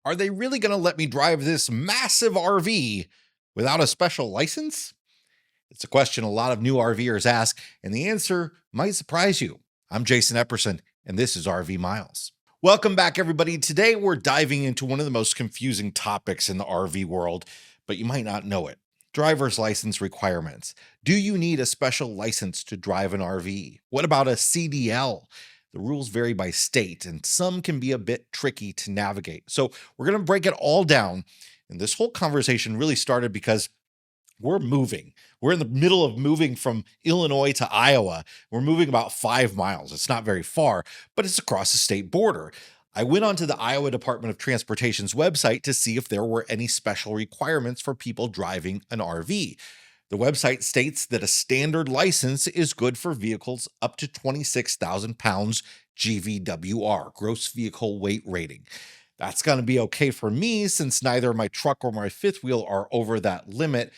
Are they really going to let me drive this massive RV without a special license? It's a question a lot of new RVers ask, and the answer might surprise you. I'm Jason Epperson, and this is RV Miles. Welcome back, everybody. Today, we're diving into one of the most confusing topics in the RV world, but you might not know it. Driver's license requirements. Do you need a special license to drive an RV? What about a CDL? The rules vary by state, and some can be a bit tricky to navigate. So we're going to break it all down. And this whole conversation really started because we're moving. We're in the middle of moving from Illinois to Iowa. We're moving about 5 miles. It's not very far, but it's across the state border. I went onto the Iowa Department of Transportation's website to see if there were any special requirements for people driving an RV. The website states that a standard license is good for vehicles up to 26,000 pounds GVWR, gross vehicle weight rating. That's going to be okay for me since neither my truck or my fifth wheel are over that limit,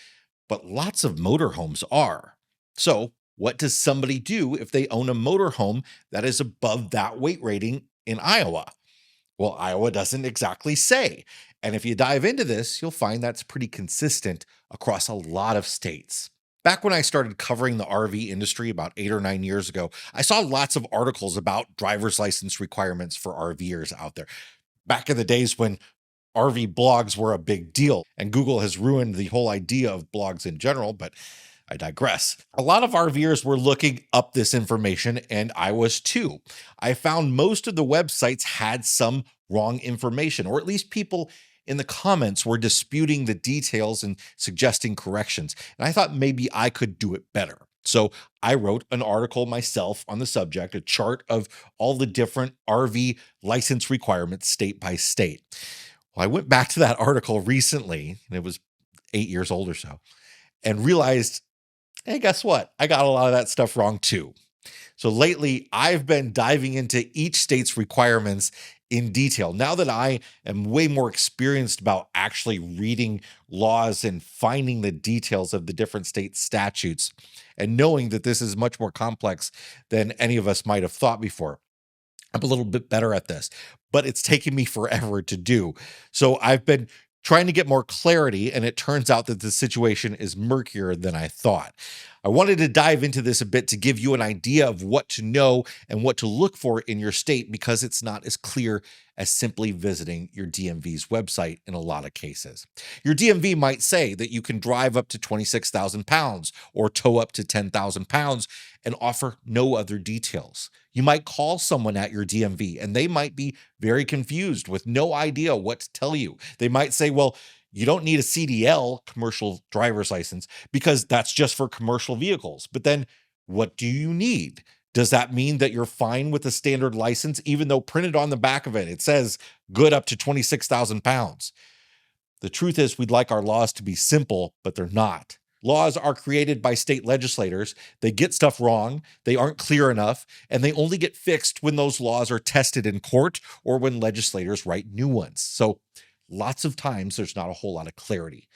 but lots of motorhomes are. So, what does somebody do if they own a motorhome that is above that weight rating in Iowa? Well, Iowa doesn't exactly say. And if you dive into this, you'll find that's pretty consistent across a lot of states. Back when I started covering the RV industry about 8 or 9 years ago, I saw lots of articles about driver's license requirements for RVers out there. Back in the days when RV blogs were a big deal, and Google has ruined the whole idea of blogs in general, but I digress. A lot of RVers were looking up this information, and I was too. I found most of the websites had some wrong information, or at least people in the comments were disputing the details and suggesting corrections. And I thought maybe I could do it better. So I wrote an article myself on the subject, a chart of all the different RV license requirements state by state. Well, I went back to that article recently, and it was 8 years old or so, and realized, hey, guess what? I got a lot of that stuff wrong too. So lately, I've been diving into each state's requirements in detail. Now that I am way more experienced about actually reading laws and finding the details of the different state statutes, and knowing that this is much more complex than any of us might have thought before, I'm a little bit better at this, but it's taken me forever to do. So I've been trying to get more clarity, and it turns out that the situation is murkier than I thought. I wanted to dive into this a bit to give you an idea of what to know and what to look for in your state, because it's not as clear as simply visiting your DMV's website in a lot of cases. Your DMV might say that you can drive up to 26,000 pounds or tow up to 10,000 pounds and offer no other details. You might call someone at your DMV and they might be very confused with no idea what to tell you. They might say, well, you don't need a CDL, commercial driver's license, because that's just for commercial vehicles. But then what do you need? Does that mean that you're fine with a standard license, even though printed on the back of it, it says good up to 26,000 pounds? The truth is, we'd like our laws to be simple, but they're not. Laws are created by state legislators. They get stuff wrong, they aren't clear enough, and they only get fixed when those laws are tested in court or when legislators write new ones. So lots of times there's not a whole lot of clarity.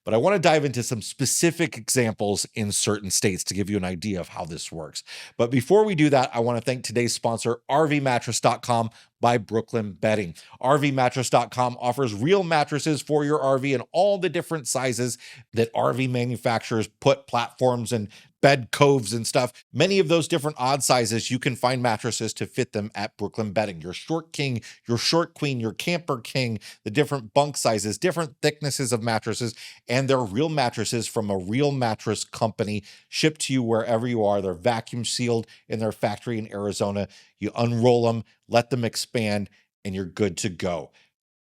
But I want to dive into some specific examples in certain states to give you an idea of how this works. But before we do that, I want to thank today's sponsor, RVmattress.com by Brooklyn Bedding. RVmattress.com offers real mattresses for your RV in all the different sizes that RV manufacturers put platforms and bed coves and stuff. Many of those different odd sizes, you can find mattresses to fit them at Brooklyn Bedding. Your short king, your short queen, your camper king, the different bunk sizes, different thicknesses of mattresses, and they're real mattresses from a real mattress company shipped to you wherever you are. They're vacuum sealed in their factory in Arizona. You unroll them, let them expand, and you're good to go.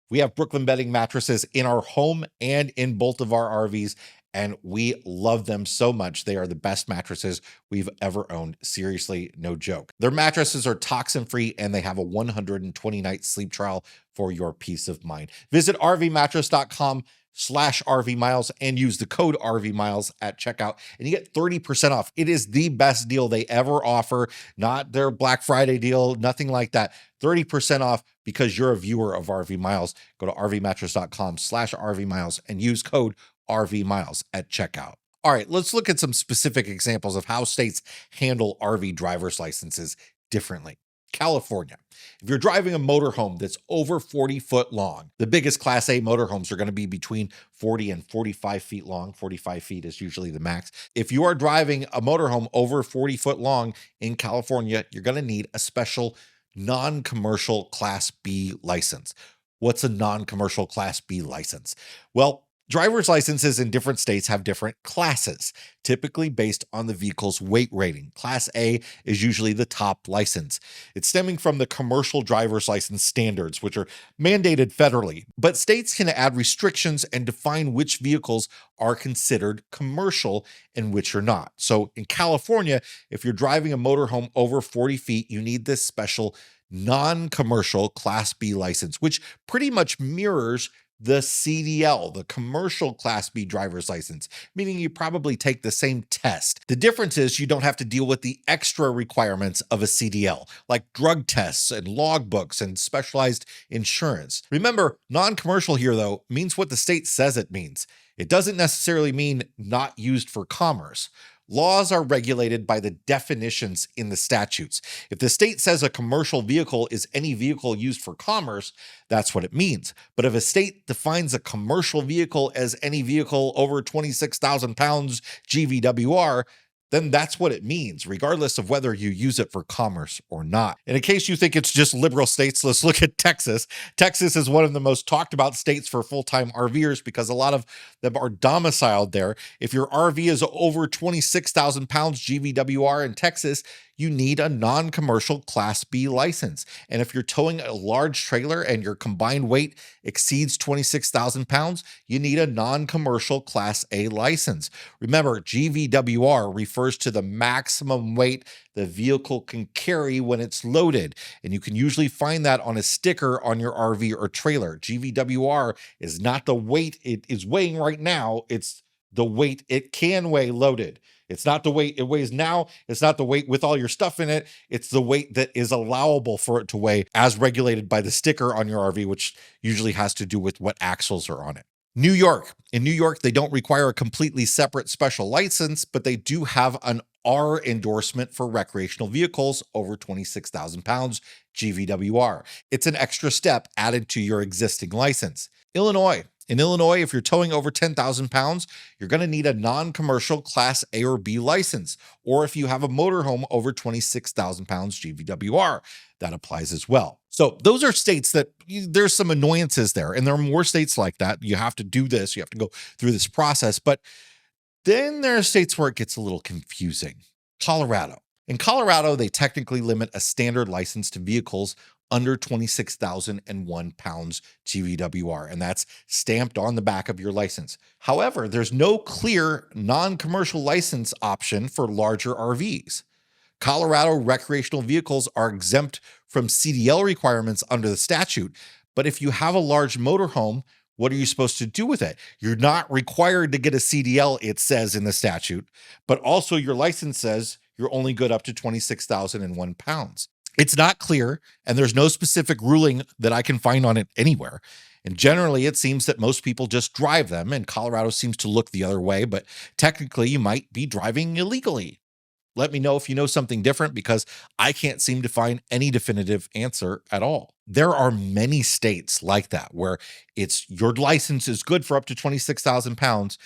We have Brooklyn Bedding mattresses in our home and in both of our RVs, and we love them so much. They are the best mattresses we've ever owned. Seriously, no joke. Their mattresses are toxin-free, and they have a 120-night sleep trial for your peace of mind. Visit rvmattress.com/RVMiles and use the code RVMiles at checkout, and you get 30% off. It is the best deal they ever offer, not their Black Friday deal, nothing like that. 30% off because you're a viewer of RV Miles. Go to rvmattress.com/RVMiles and use code RVMiles at checkout. All right, let's look at some specific examples of how states handle RV driver's licenses differently. California. If you're driving a motorhome that's over 40 foot long, the biggest Class A motorhomes are going to be between 40 and 45 feet long. 45 feet is usually the max. If you are driving a motorhome over 40 foot long in California, you're going to need a special non-commercial Class B license. What's a non-commercial Class B license? Well, driver's licenses in different states have different classes, typically based on the vehicle's weight rating. Class A is usually the top license. It's stemming from the commercial driver's license standards, which are mandated federally, but states can add restrictions and define which vehicles are considered commercial and which are not. So in California, if you're driving a motorhome over 40 feet, you need this special non-commercial Class B license, which pretty much mirrors the CDL, the commercial Class B driver's license, meaning you probably take the same test. The difference is you don't have to deal with the extra requirements of a CDL, like drug tests and logbooks and specialized insurance. Remember, non-commercial here, though, means what the state says it means. It doesn't necessarily mean not used for commerce. Laws are regulated by the definitions in the statutes. If the state says a commercial vehicle is any vehicle used for commerce, that's what it means. But if a state defines a commercial vehicle as any vehicle over 26,000 pounds GVWR, then that's what it means, regardless of whether you use it for commerce or not. And in case you think it's just liberal states, let's look at Texas. Texas is one of the most talked about states for full-time RVers because a lot of them are domiciled there. If your RV is over 26,000 pounds GVWR in Texas, you need a non-commercial Class B license. And if you're towing a large trailer and your combined weight exceeds 26,000 pounds, you need a non-commercial Class A license. Remember, GVWR refers to the maximum weight the vehicle can carry when it's loaded. And you can usually find that on a sticker on your RV or trailer. GVWR is not the weight it is weighing right now, it's the weight it can weigh loaded. It's not the weight it weighs now. It's not the weight with all your stuff in it. It's the weight that is allowable for it to weigh as regulated by the sticker on your RV, which usually has to do with what axles are on it. New York. In New York, they don't require a completely separate special license, but they do have an R endorsement for recreational vehicles over 26,000 pounds GVWR. It's an extra step added to your existing license. Illinois. In Illinois, if you're towing over 10,000 pounds, you're going to need a non-commercial Class A or B license. Or if you have a motorhome over 26,000 pounds GVWR, that applies as well. So those are states that there's some annoyances there, and there are more states like that. You have to do this, you have to go through this process, but then there are states where it gets a little confusing. Colorado. In Colorado, they technically limit a standard license to vehicles under 26,001 pounds GVWR, and that's stamped on the back of your license. However, there's no clear non-commercial license option for larger RVs. Colorado recreational vehicles are exempt from CDL requirements under the statute, but if you have a large motorhome, what are you supposed to do with it? You're not required to get a CDL, it says in the statute, but also your license says you're only good up to 26,001 pounds. It's not clear, and there's no specific ruling that I can find on it anywhere. And generally, it seems that most people just drive them, and Colorado seems to look the other way, but technically, you might be driving illegally. Let me know if you know something different, because I can't seem to find any definitive answer at all. There are many states like that where it's your license is good for up to 26,000 pounds.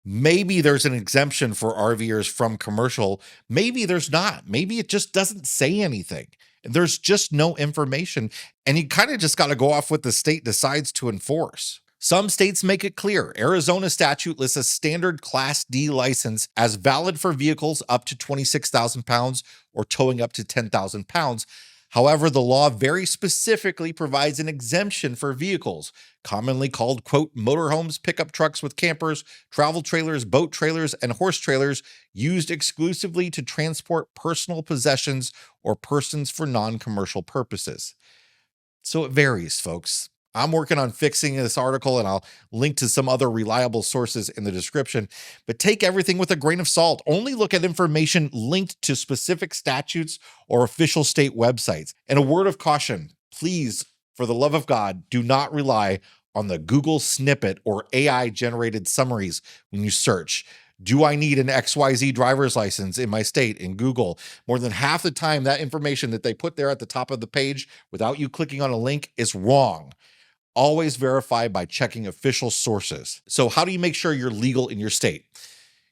Maybe there's an exemption for RVers from commercial. Maybe there's not. Maybe it just doesn't say anything. There's just no information, and you kind of just got to go off what the state decides to enforce. Some states make it clear. Arizona statute lists a standard Class D license as valid for vehicles up to 26,000 pounds or towing up to 10,000 pounds. However, the law very specifically provides an exemption for vehicles, commonly called, quote, motorhomes, pickup trucks with campers, travel trailers, boat trailers, and horse trailers used exclusively to transport personal possessions or persons for non-commercial purposes. So it varies, folks. I'm working on fixing this article, and I'll link to some other reliable sources in the description, but take everything with a grain of salt. Only look at information linked to specific statutes or official state websites. And a word of caution, please, for the love of God, do not rely on the Google snippet or AI-generated summaries when you search. Do I need an XYZ driver's license in my state in Google? More than half the time, that information that they put there at the top of the page without you clicking on a link is wrong. Always verify by checking official sources. So how do you make sure you're legal in your state?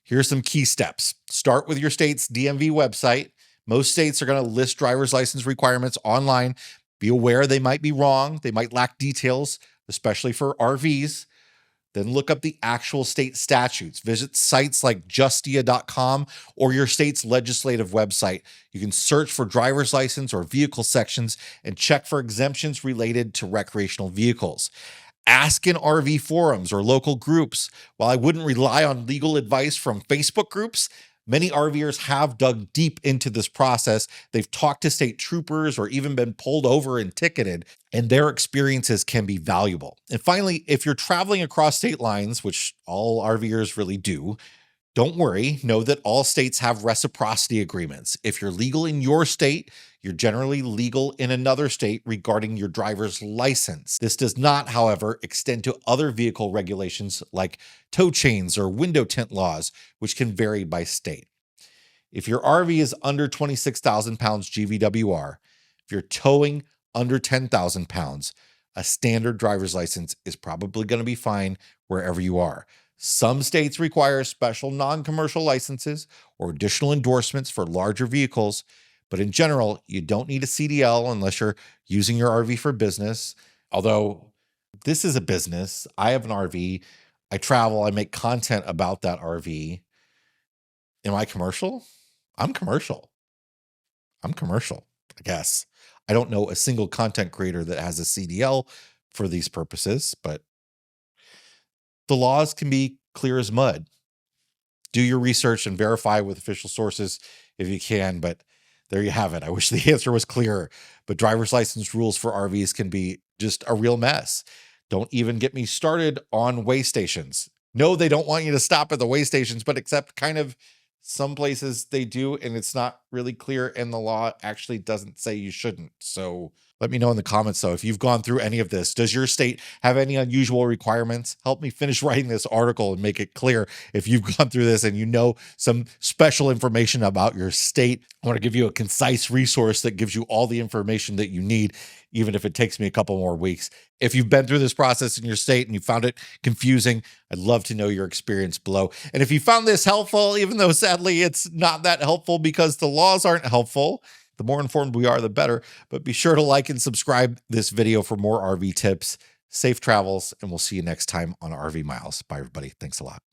Here's some key steps. Start with your state's DMV website. Most states are going to list driver's license requirements online. Be aware they might be wrong. They might lack details, especially for RVs. Then look up the actual state statutes. Visit sites like justia.com or your state's legislative website. You can search for driver's license or vehicle sections and check for exemptions related to recreational vehicles. Ask in RV forums or local groups. While I wouldn't rely on legal advice from Facebook groups, many RVers have dug deep into this process. They've talked to state troopers or even been pulled over and ticketed, and their experiences can be valuable. And finally, if you're traveling across state lines, which all RVers really do, don't worry, know that all states have reciprocity agreements. If you're legal in your state, you're generally legal in another state regarding your driver's license. This does not, however, extend to other vehicle regulations like tow chains or window tint laws, which can vary by state. If your RV is under 26,000 pounds GVWR, if you're towing under 10,000 pounds, a standard driver's license is probably going to be fine wherever you are. Some states require special non-commercial licenses or additional endorsements for larger vehicles, but in general, you don't need a CDL unless you're using your RV for business. Although this is a business, I have an RV, I travel, I make content about that RV. Am I commercial? I'm commercial. I guess. I don't know a single content creator that has a CDL for these purposes, but the laws can be clear as mud. Do your research and verify with official sources if you can, but there you have it. I wish the answer was clearer, but driver's license rules for RVs can be just a real mess. Don't even get me started on weigh stations. No, they don't want you to stop at the weigh stations, but except kind of some places they do, and it's not really clear, and the law actually doesn't say you shouldn't. So let me know in the comments, though, if you've gone through any of this. Does your state have any unusual requirements? Help me finish writing this article and make it clear if you've gone through this and you know some special information about your state. I want to give you a concise resource that gives you all the information that you need, even if it takes me a couple more weeks. If you've been through this process in your state and you found it confusing, I'd love to know your experience below. And if you found this helpful, even though sadly it's not that helpful because the laws aren't helpful, the more informed we are, the better. But be sure to like and subscribe this video for more RV tips. Safe travels, and we'll see you next time on RV Miles. Bye, everybody. Thanks a lot.